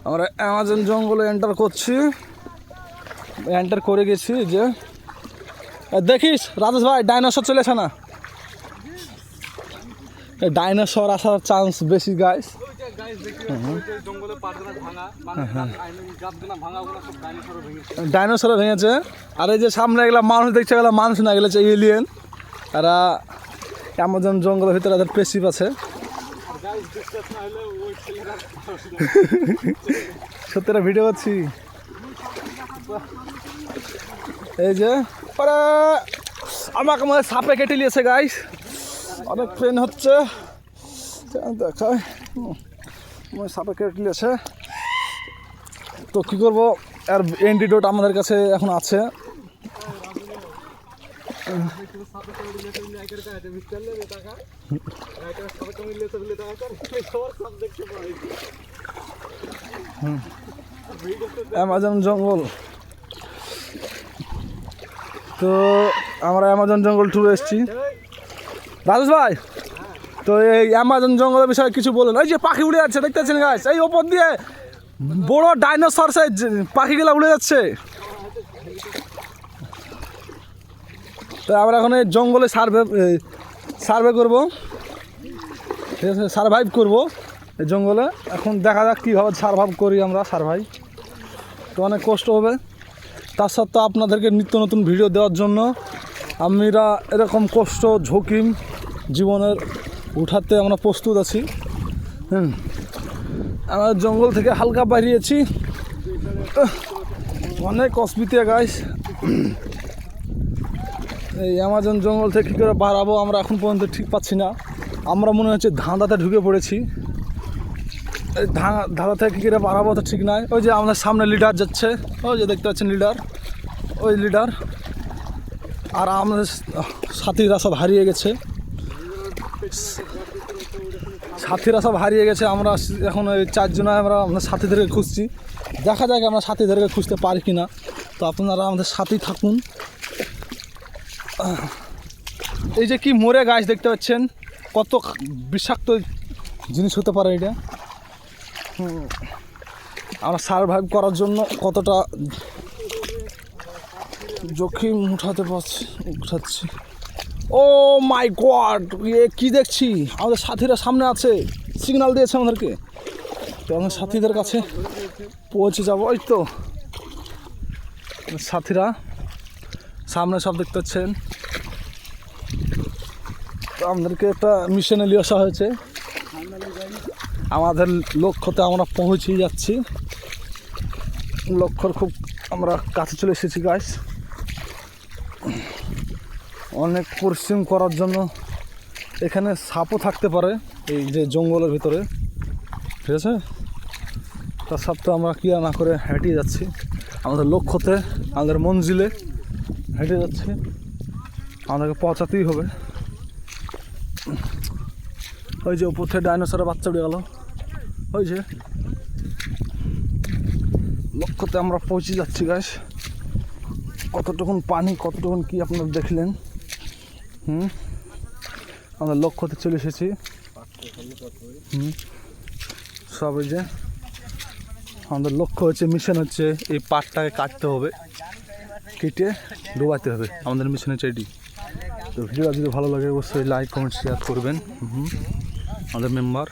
আমরা অ্যামাজন জঙ্গলে এন্টার করছি, এন্টার করে গেছি। যে দেখিস রাজেশ ভাই, ডাইনোসর চলে আসে না, ডাইনোসর আসার চান্স বেশি গাইস। ডাইনোসরও ভেঙেছে। আর এই যে সামনে এগুলা মানুষ দেখছে, এগুলা মানুষ না, গেলে এলিয়েন। তারা অ্যামাজন জঙ্গলের ভিতরে তাদের পেশিপ আছে। সত্যিটা ভিডিও করছি। এই যে আমাকে মনে সাপে কেটে নিয়েছে গাইস, অনেক পেন হচ্ছে। দেখায় সাপে কেটে নিয়েছে, তো কী করবো, আর অ্যান্টিডোট আমাদের কাছে এখন আছে। অ্যামাজন জঙ্গল, তো আমরা অ্যামাজন জঙ্গল ট্যুরে এসেছি। রাজেশ ভাই, তো এই অ্যামাজন জঙ্গলের বিষয়ে কিছু বলুন। এই যে পাখি উড়ে যাচ্ছে দেখতে পাচ্ছেন গাছ, এই ওপর দিয়ে বড় ডাইনোসর সাইজ পাখিগুলো উড়ে যাচ্ছে। তো আমরা এখন এই জঙ্গলে সার্ভে করবো, ঠিক আছে, সার্ভাইভ করবো এই জঙ্গলে। এখন দেখা যাক কীভাবে সার্ভাইভ করি আমরা। সার্ভাইভ তো অনেক কষ্ট হবে, তার সত্ত্বেও আপনাদেরকে নিত্য নতুন ভিডিও দেওয়ার জন্য আমরা এরকম কষ্ট ঝুঁকি জীবনের উঠাতে আমরা প্রস্তুত আছি। আমরা জঙ্গল থেকে হালকা বেরিয়েছি, অনেক অসুবিধা গাইস। এই অ্যামাজন জঙ্গল থেকে কী করে বাড়াবো আমরা এখন পর্যন্ত ঠিক পাচ্ছি না। আমরা মনে হচ্ছে ধাঁধাতে ঢুকে পড়েছি। এই ধাঁধা থেকে কী করে বাড়াবো তো ঠিক নাই। ওই যে আমাদের সামনে লিডার যাচ্ছে, ওই যে দেখতে পাচ্ছেন লিডার, ওই লিডার। আর আমাদের সাথীরা সব হারিয়ে গেছে, আমরা এখন ওই চারজনে আমরা আমাদের সাথীদেরকে খুঁজছি। দেখা যাক আমরা সাথীদেরকে খুঁজতে পারি কি না। তো আপনারা আমাদের সাথেই থাকুন। এই যে কি মরে গাছ দেখতে পাচ্ছেন, কত বিষাক্ত জিনিস হতে পারে এটা। আমরা সার্ভাইভ করার জন্য কতটা ঝুঁকি উঠাচ্ছি। ও মাই গড, কি দেখছি, আমাদের সাথীরা সামনে আছে, সিগন্যাল দিয়েছে আমাদেরকে। তো আমার সাথীদের কাছে পৌঁছে যাবো। ওই তো সাথীরা সামনে সব দেখতে পাচ্ছেন। তো আমাদেরকে একটা মিশনে নিয়ে আসা হয়েছে, আমাদের লক্ষ্যতে আমরা পৌঁছে যাচ্ছি। লক্ষ্যর খুব আমরা কাছে চলে এসেছি গাইস। অনেক পরিশ্রম করার জন্য এখানে সাপও থাকতে পারে এই যে জঙ্গলের ভিতরে, ঠিক আছে। তার সত্ত্বেও আমরা কি না করে হেঁটে যাচ্ছি আমাদের লক্ষ্যতে, আমাদের মঞ্জিলে হেঁটে যাচ্ছি। আমাদেরকে পৌঁছাতেই হবে। ওই যে উপর থেকে ডাইনোসরের বাচ্চা উড়ে গেল, ওই যে লক্ষ্যতে আমরা পৌঁছে যাচ্ছি গাইস। কতটুকুন পানি, কতটুকুন কি আপনারা দেখলেন। আমরা লক্ষ্যতে চলে এসেছি। সব এই যে আমাদের লক্ষ্য হচ্ছে, মিশন হচ্ছে এই পাটটাকে কাটতে হবে, কেটে ডোবাতে হবে। আমাদের মিশন হচ্ছে এটি। তো ভিডিওটা যদি ভালো লাগে অবশ্যই লাইক, কমেন্ট, শেয়ার করবেন। আমাদের মেম্বার